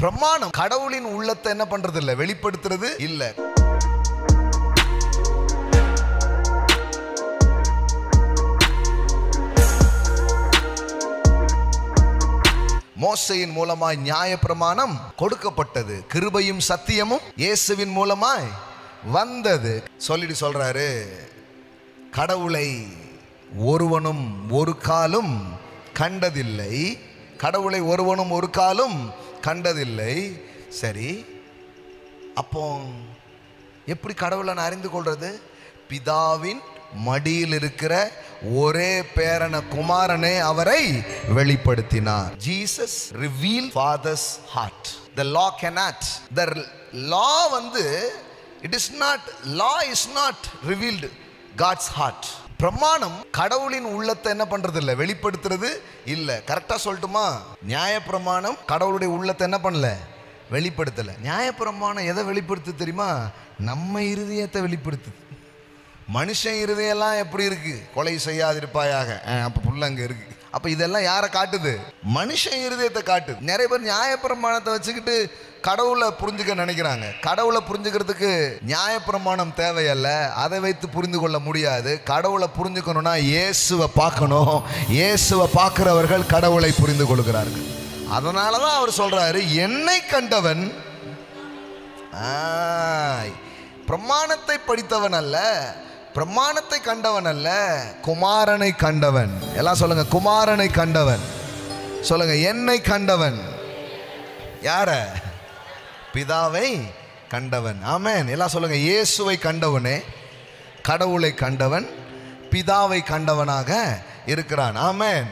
பிரமாணம் கடவுளின் உள்ளத்தை என்ன பண்றது இல்ல, வெளிப்படுத்துறது இல்ல. மோசையின் மூலமாய் நியாயப்பிரமாணம் கொடுக்கப்பட்டது, கிருபையும் சத்தியமும் இயேசுவின் மூலமாய் வந்தது. சொல்லிட்டு சொல்றாரு, கடவுளை ஒருவனும் ஒரு காலும் கண்டதில்லை, கடவுளை ஒருவனும் ஒரு காலும் கண்டதில்லை. சரி, அப்போ எப்படி கடவுளை நான் அறிந்து கொள்றது? பிதாவின் மடியில் இருக்கிற ஒரே பேரன குமாரனே அவரை வெளிப்படுத்தினார். Jesus revealed Father's heart. The law cannot. The law it is not, law is not revealed God's heart. பிரமாணம் கடவுளின் உள்ளத்தை என்ன பண்றது இல்ல, வெளிப்படுத்துறது இல்ல. கரெக்டா சொல்லட்டுமா? நியாயப்பிரமாணம் கடவுளுடைய உள்ளத்தை என்ன பண்ணல, வெளிப்படுத்தல. நியாயப்பிரமாணம் எதை வெளிப்படுத்து தெரியுமா? நம்ம இருதயத்தை வெளிப்படுத்துது. மனுஷன் இருதயெல்லாம் எப்படி இருக்கு? கொலை செய்யாதிருப்பாயாக, அப்ப புள்ள அங்க இருக்கு. அப்ப இதெல்லாம் யாரை காட்டுது? மனுஷன் இருதயத்தை காட்டுது. நிறைய பேர் நியாயப்பிரமாணத்தை வச்சுக்கிட்டு கடவுளை புரிஞ்சுக்க நினைக்கிறாங்க. கடவுளை புரிஞ்சுக்கிறதுக்கு நியாயப்பிரமாணம் தேவையல்ல, அதை வைத்து புரிந்து கொள்ள முடியாது. கடவுளை புரிஞ்சுக்கணும்னா இயேசுவை பார்க்கணும். இயேசுவை பார்க்கிறவர்கள் கடவுளை புரிந்து கொள்கிறார்கள். அதனாலதான் அவர் சொல்றாரு, என்னை கண்டவன் பிரமாணத்தை படித்தவன் அல்ல, பிரமாணத்தை கண்டவன் அல்ல, குமாரனை கண்டவன். எல்லாம் சொல்லுங்க, குமாரனை கண்டவன். சொல்லுங்க, என்னை கண்டவன். யார? பிதாவை கண்டவன். ஆமென். எல்லாம் சொல்லுங்க, இயேசுவை கண்டவனே கடவுளை கண்டவன், பிதாவை கண்டவனாக இருக்கிறான். ஆமென்.